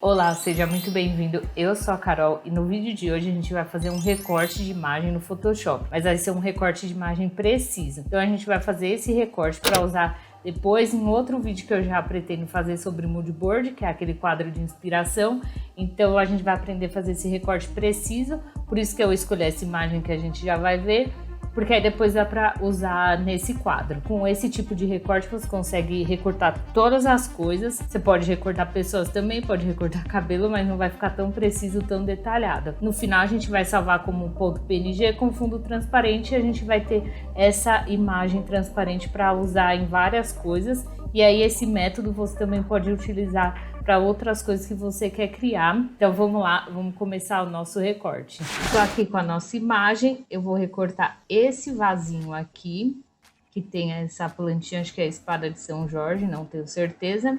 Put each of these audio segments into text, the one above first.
Olá, seja muito bem-vindo. Eu sou a Carol e no vídeo de hoje a gente vai fazer um recorte de imagem no Photoshop, mas vai ser um recorte de imagem preciso. Então a gente vai fazer esse recorte para usar depois em outro vídeo que eu já pretendo fazer sobre mood board, que é aquele quadro de inspiração. Então a gente vai aprender a fazer esse recorte preciso, por isso que eu escolhi essa imagem que a gente já vai ver. Porque aí depois dá para usar nesse quadro. Com esse tipo de recorte você consegue recortar todas as coisas. Você pode recortar pessoas também, pode recortar cabelo, mas não vai ficar tão preciso, tão detalhado. No final a gente vai salvar como um ponto PNG com fundo transparente e a gente vai ter essa imagem transparente para usar em várias coisas. E aí esse método você também pode utilizar para outras coisas que você quer criar. Então vamos lá, vamos começar o nosso recorte. Estou aqui com a nossa imagem, eu vou recortar esse vasinho aqui, que tem essa plantinha, acho que é a espada de São Jorge, não tenho certeza.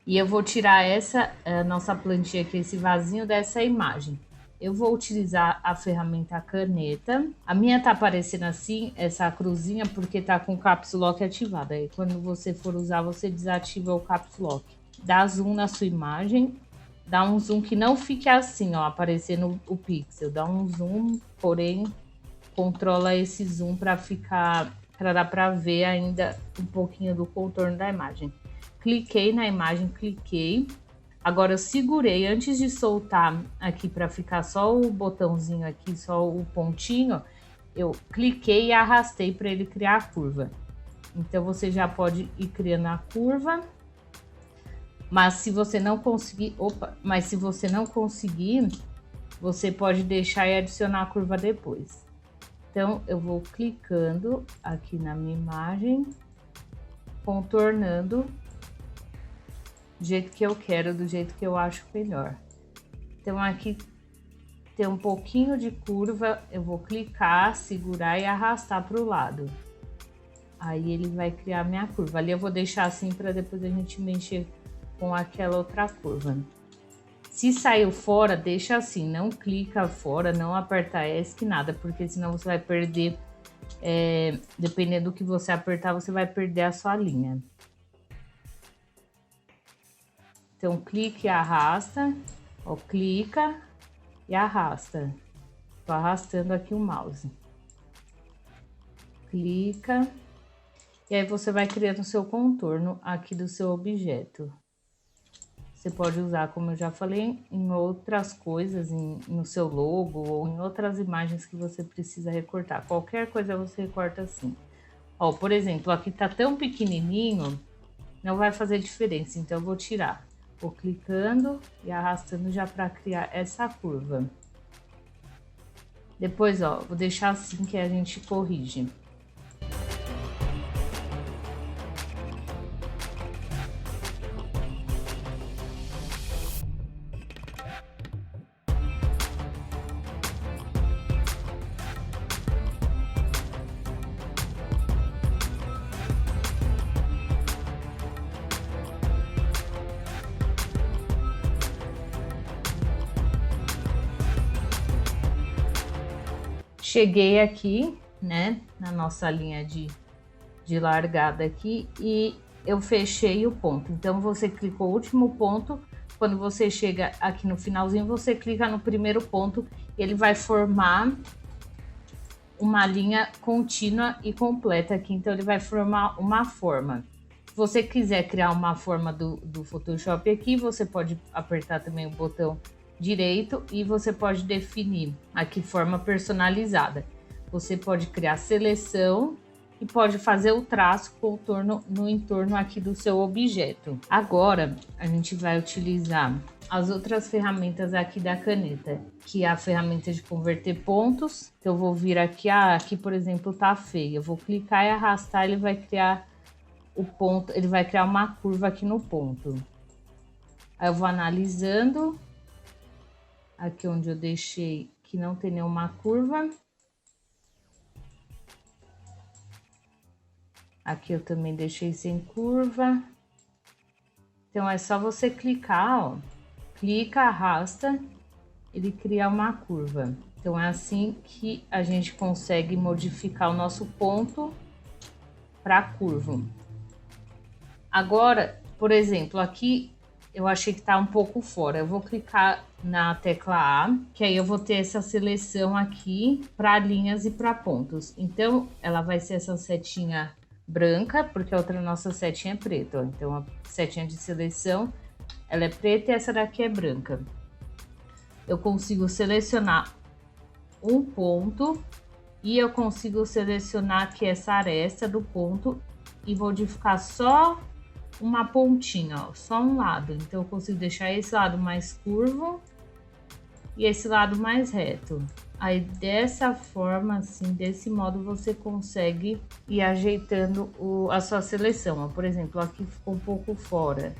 E eu vou tirar essa nossa plantinha aqui, esse vasinho dessa imagem. Eu vou utilizar a ferramenta caneta. A minha tá aparecendo assim, essa cruzinha, porque tá com o Caps Lock ativado. Aí quando você for usar, você desativa o Caps Lock. Dá zoom na sua imagem, dá um zoom que não fique assim, ó, aparecendo o pixel. Dá um zoom, porém, controla esse zoom para dar para ver ainda um pouquinho do contorno da imagem. Cliquei na imagem, cliquei. Agora eu segurei antes de soltar aqui para ficar só o botãozinho aqui, só o pontinho. Eu cliquei e arrastei para ele criar a curva. Então você já pode ir criando a curva. Mas se você não conseguir, você pode deixar e adicionar a curva depois. Então eu vou clicando aqui na minha imagem, contornando do jeito que eu quero, do jeito que eu acho melhor. Então aqui tem um pouquinho de curva, eu vou clicar, segurar e arrastar para o lado. Aí ele vai criar a minha curva. Ali eu vou deixar assim para depois a gente mexer com aquela outra curva. Se saiu fora, deixa assim, não clica fora, não aperta ESC, nada, porque senão você vai perder, dependendo do que você apertar, você vai perder a sua linha. Então, clica e arrasta, ó, clica e arrasta. Tô arrastando aqui o mouse. Clica, e aí você vai criando o seu contorno aqui do seu objeto. Você pode usar, como eu já falei, em outras coisas, no seu logo ou em outras imagens que você precisa recortar. Qualquer coisa você recorta assim. Ó, por exemplo, aqui tá tão pequenininho, não vai fazer diferença, então eu vou tirar. Vou clicando e arrastando já para criar essa curva. Depois, ó, vou deixar assim que a gente corrige. Cheguei aqui, né, na nossa linha de largada aqui e eu fechei o ponto. Então, você clicou o último ponto, quando você chega aqui no finalzinho, você clica no primeiro ponto, ele vai formar uma linha contínua e completa aqui, então ele vai formar uma forma. Se você quiser criar uma forma do Photoshop aqui, você pode apertar também o botão direito e você pode definir aqui forma personalizada. Você pode criar seleção e pode fazer o traço, contorno no entorno aqui do seu objeto. Agora a gente vai utilizar as outras ferramentas aqui da caneta, que é a ferramenta de converter pontos. Então eu vou vir aqui, aqui por exemplo tá feio, eu vou clicar e arrastar, ele vai criar o ponto, ele vai criar uma curva aqui no ponto. Aí eu vou analisando aqui onde eu deixei que não tem nenhuma curva. Aqui eu também deixei sem curva. Então é só você clicar, ó. Clica, arrasta, ele cria uma curva. Então é assim que a gente consegue modificar o nosso ponto para curva. Agora, por exemplo, aqui eu achei que tá um pouco fora. Eu vou clicar na tecla A, que aí eu vou ter essa seleção aqui para linhas e para pontos. Então, ela vai ser essa setinha branca, porque a outra nossa setinha é preta, ó. Então, a setinha de seleção, ela é preta e essa daqui é branca. Eu consigo selecionar um ponto e eu consigo selecionar aqui essa aresta do ponto e modificar só uma pontinha, ó, só um lado. Então eu consigo deixar esse lado mais curvo e esse lado mais reto. Aí dessa forma, assim, desse modo você consegue ir ajeitando a sua seleção. Ó, por exemplo, aqui ficou um pouco fora.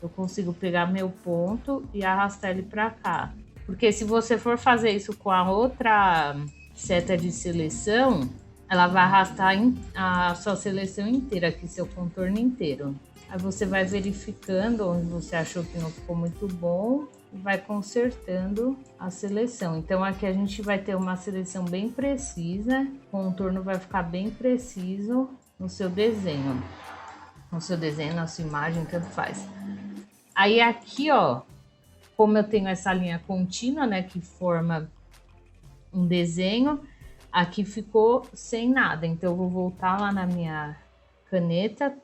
Eu consigo pegar meu ponto e arrastar ele para cá. Porque se você for fazer isso com a outra seta de seleção, ela vai arrastar a sua seleção inteira aqui, seu contorno inteiro. Aí você vai verificando onde você achou que não ficou muito bom e vai consertando a seleção. Então aqui a gente vai ter uma seleção bem precisa, o contorno vai ficar bem preciso no seu desenho. No seu desenho, na sua imagem, tanto faz. Aí aqui, ó, como eu tenho essa linha contínua, né, que forma um desenho, aqui ficou sem nada. Então eu vou voltar lá na minha caneta,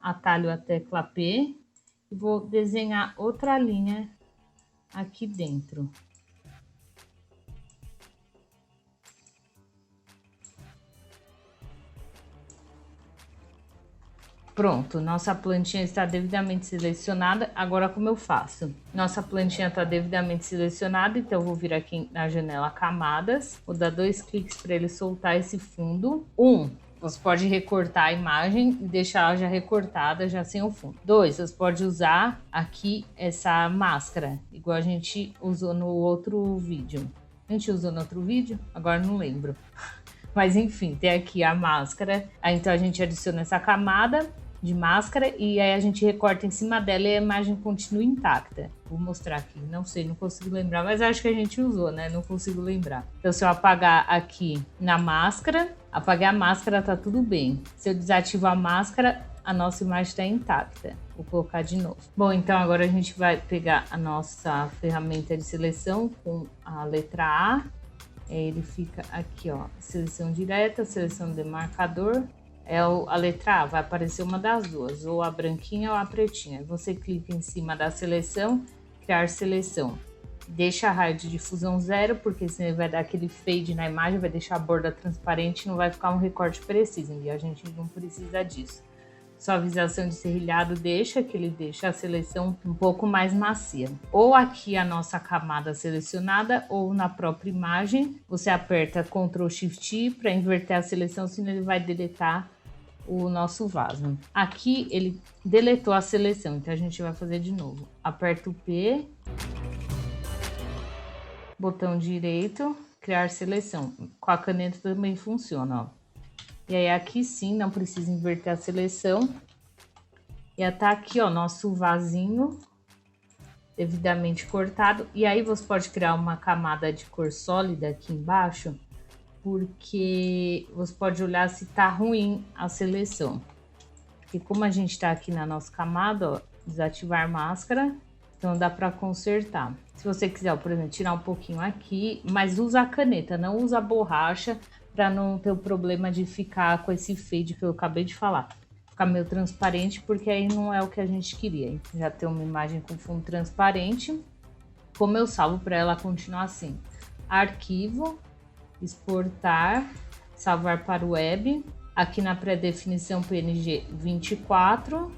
atalho a tecla P e vou desenhar outra linha aqui dentro. Pronto, nossa plantinha está devidamente selecionada. Agora como eu faço? Nossa plantinha está devidamente selecionada, então eu vou vir aqui na janela camadas, vou dar 2 cliques para ele soltar esse fundo. Você pode recortar a imagem e deixar ela já recortada, já sem o fundo. 2, você pode usar aqui essa máscara, igual a gente usou no outro vídeo. A gente usou no outro vídeo? Agora não lembro. Mas enfim, tem aqui a máscara. Aí então a gente adiciona essa camada de máscara e aí a gente recorta em cima dela e a imagem continua intacta. Vou mostrar aqui, não sei, não consigo lembrar, mas acho que a gente usou, né? Não consigo lembrar. Então se eu apagar aqui na máscara, apagar a máscara, tá tudo bem. Se eu desativar a máscara, a nossa imagem está intacta. Vou colocar de novo. Bom, então agora a gente vai pegar a nossa ferramenta de seleção com a letra A. Ele fica aqui, ó, seleção direta, seleção de marcador. A letra A, vai aparecer uma das duas, ou a branquinha ou a pretinha. Você clica em cima da seleção, criar seleção. Deixa a raio de difusão 0, porque senão ele vai dar aquele fade na imagem, vai deixar a borda transparente e não vai ficar um recorte preciso, e a gente não precisa disso. Suavização de serrilhado deixa a seleção um pouco mais macia. Ou aqui a nossa camada selecionada, ou na própria imagem, você aperta Ctrl Shift I para inverter a seleção, senão ele vai deletar o nosso vaso. Aqui ele deletou a seleção, então a gente vai fazer de novo. Aperta o P, botão direito, criar seleção. Com a caneta também funciona, ó. E aí aqui sim, não precisa inverter a seleção. E tá aqui, ó, nosso vasinho devidamente cortado. E aí você pode criar uma camada de cor sólida aqui embaixo, porque você pode olhar se tá ruim a seleção. Porque como a gente tá aqui na nossa camada, ó, desativar máscara, então dá para consertar. Se você quiser, ó, por exemplo, tirar um pouquinho aqui, mas usa a caneta, não usa a borracha, para não ter o problema de ficar com esse fade que eu acabei de falar. Ficar meio transparente, porque aí não é o que a gente queria. Então, já ter uma imagem com fundo transparente. Como eu salvo para ela continuar assim? Arquivo, exportar, salvar para o web. Aqui na pré-definição PNG 24.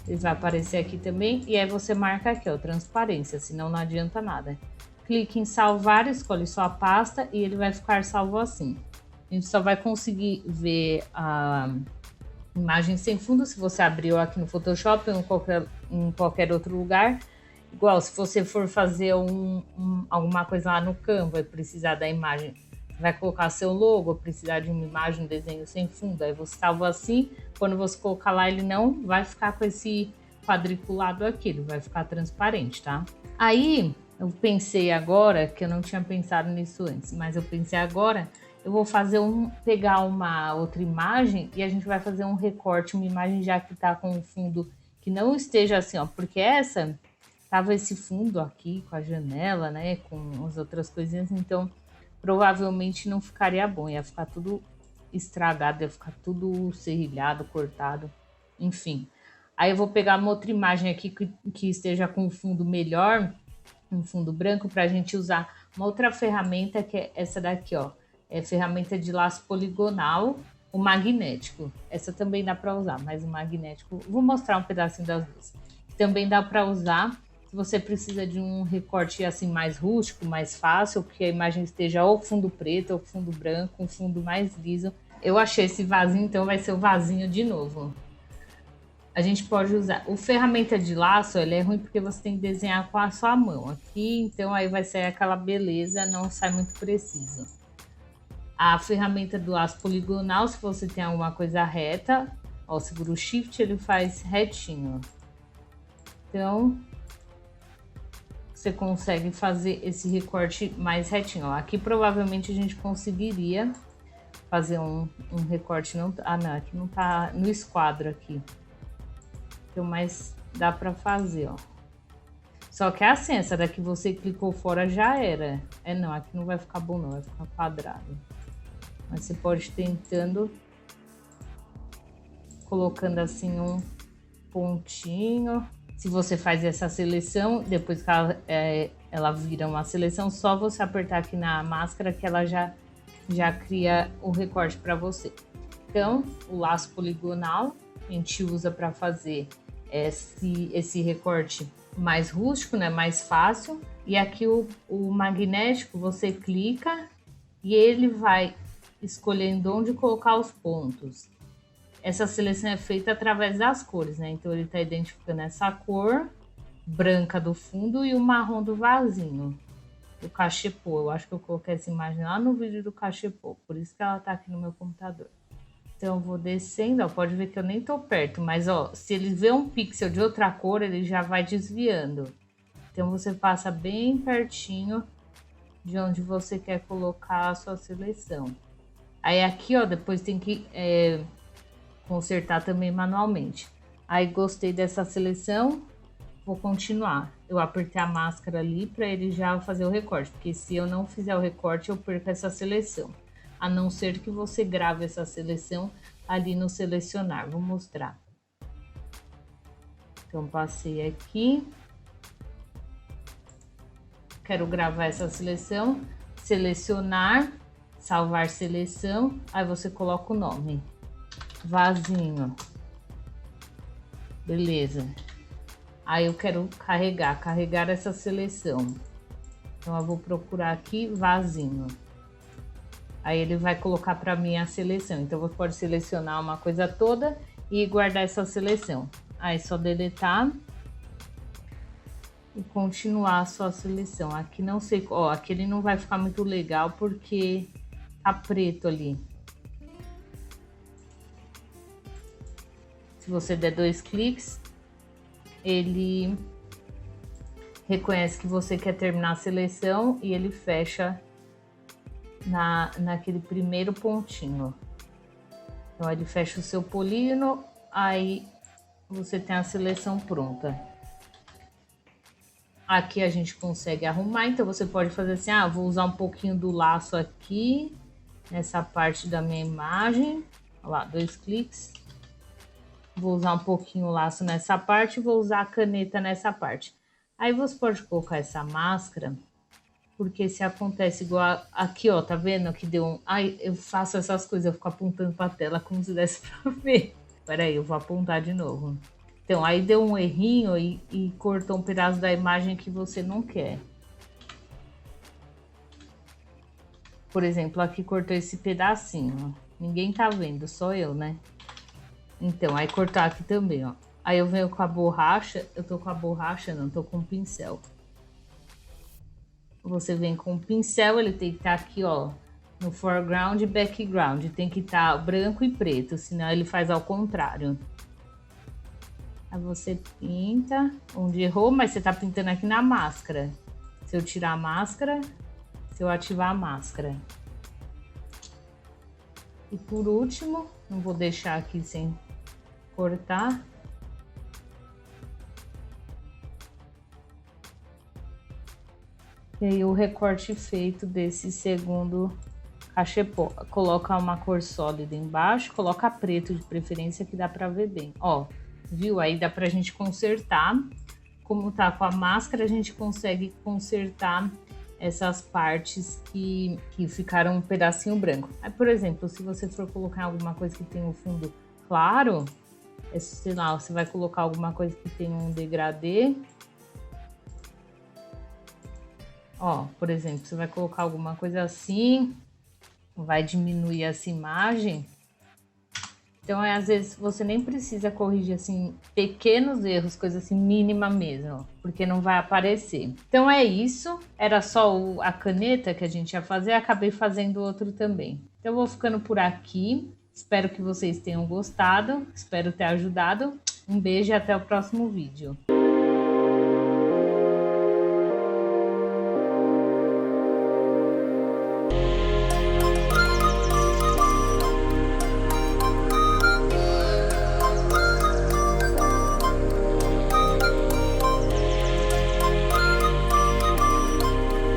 Ele vai aparecer aqui também. E aí você marca aqui, ó, transparência, senão não adianta nada. Clique em salvar, escolhe sua pasta e ele vai ficar salvo assim. A gente só vai conseguir ver a imagem sem fundo se você abriu aqui no Photoshop ou em qualquer outro lugar. Igual se você for fazer alguma coisa lá no Canva e precisar da imagem, vai colocar seu logo, precisar de uma imagem, um desenho sem fundo, aí você salva assim, quando você colocar lá ele não vai ficar com esse quadriculado aqui, ele vai ficar transparente, tá? Aí eu pensei agora, que eu não tinha pensado nisso antes, mas eu pensei agora, eu vou fazer pegar uma outra imagem e a gente vai fazer um recorte, uma imagem já que tá com o fundo que não esteja assim, ó, porque essa tava esse fundo aqui com a janela, né, com as outras coisinhas, então provavelmente não ficaria bom, ia ficar tudo estragado, ia ficar tudo serrilhado, cortado, enfim. Aí eu vou pegar uma outra imagem aqui que esteja com um fundo melhor, um fundo branco, para a gente usar uma outra ferramenta que é essa daqui, ó. É ferramenta de laço poligonal, o magnético. Essa também dá para usar, mas o magnético, vou mostrar um pedacinho das duas. Também dá para usar se você precisa de um recorte assim mais rústico, mais fácil, que a imagem esteja ou fundo preto ou fundo branco, um fundo mais liso. Eu achei esse vasinho, então vai ser o vasinho de novo. A gente pode usar o ferramenta de laço, ele é ruim porque você tem que desenhar com a sua mão aqui, então aí vai sair aquela beleza, não sai muito preciso. A ferramenta do laço poligonal, se você tem alguma coisa reta, ó, segura o shift, ele faz retinho. Então, você consegue fazer esse recorte mais retinho. Ó, aqui provavelmente a gente conseguiria fazer um recorte, não, não, aqui não tá no esquadro aqui. Então, mas dá para fazer, ó. Só que é assim, essa daqui você clicou fora já era. É não, aqui não vai ficar bom não, vai ficar quadrado. Mas você pode ir tentando, colocando assim um pontinho. Se você faz essa seleção, depois que ela vira uma seleção, só você apertar aqui na máscara que ela já cria o recorte para você. Então, o laço poligonal a gente usa para fazer esse recorte mais rústico, né, mais fácil. E aqui o magnético, você clica e ele vai escolhendo onde colocar os pontos. Essa seleção é feita através das cores, né? Então ele está identificando essa cor branca do fundo e o marrom do vasinho. O cachepô, eu acho que eu coloquei essa imagem lá no vídeo do cachepô, por isso que ela tá aqui no meu computador. Então eu vou descendo, ó, pode ver que eu nem tô perto, mas ó, se ele vê um pixel de outra cor, ele já vai desviando. Então você passa bem pertinho de onde você quer colocar a sua seleção. Aí aqui, ó, depois tem que consertar também manualmente. Aí gostei dessa seleção, vou continuar. Eu apertei a máscara ali para ele já fazer o recorte, porque se eu não fizer o recorte eu perco essa seleção. A não ser que você grave essa seleção ali no selecionar. Vou mostrar. Então passei aqui. Quero gravar essa seleção, selecionar, salvar seleção, aí você coloca o nome. Vasinho. Beleza. Aí eu quero carregar essa seleção. Então eu vou procurar aqui vasinho. Aí ele vai colocar para mim a seleção. Então você pode selecionar uma coisa toda e guardar essa seleção. Aí é só deletar e continuar a sua seleção. Aqui não sei, ó, aqui ele não vai ficar muito legal porque tá preto ali. Se você der 2 cliques, ele reconhece que você quer terminar a seleção e ele fecha naquele primeiro pontinho. Então ele fecha o seu polígono, aí você tem a seleção pronta. Aqui a gente consegue arrumar, então você pode fazer assim, ah, vou usar um pouquinho do laço aqui, nessa parte da minha imagem. Olha lá, 2 cliques. Vou usar um pouquinho o laço nessa parte e vou usar a caneta nessa parte. Aí você pode colocar essa máscara, porque se acontece igual aqui, ó, tá vendo que deu um... Ai, eu faço essas coisas, eu fico apontando pra tela como se desse pra ver. Peraí, eu vou apontar de novo. Então, aí deu um errinho e cortou um pedaço da imagem que você não quer. Por exemplo, aqui cortou esse pedacinho, ó. Ninguém tá vendo, só eu, né? Então, aí cortar aqui também, ó. Aí eu venho com a borracha, eu tô com a borracha, não, tô com o pincel. Você vem com o pincel, ele tem que estar aqui, ó, no foreground e background. Tem que estar branco e preto, senão ele faz ao contrário. Aí você pinta onde errou, mas você tá pintando aqui na máscara. Se eu tirar a máscara, se eu ativar a máscara. E por último, não vou deixar aqui sem cortar. E aí o recorte feito desse segundo cachepô. Coloca uma cor sólida embaixo, coloca preto de preferência que dá pra ver bem. Ó, viu? Aí dá pra gente consertar. Como tá com a máscara, a gente consegue consertar essas partes que ficaram um pedacinho branco. Aí, por exemplo, se você for colocar alguma coisa que tem um fundo claro, sei lá, você vai colocar alguma coisa que tem um degradê. Ó, por exemplo, você vai colocar alguma coisa assim, vai diminuir essa imagem. Então, às vezes, você nem precisa corrigir, assim, pequenos erros, coisa assim, mínima mesmo, porque não vai aparecer. Então, é isso. Era só a caneta que a gente ia fazer, acabei fazendo outro também. Então, eu vou ficando por aqui. Espero que vocês tenham gostado, espero ter ajudado. Um beijo e até o próximo vídeo.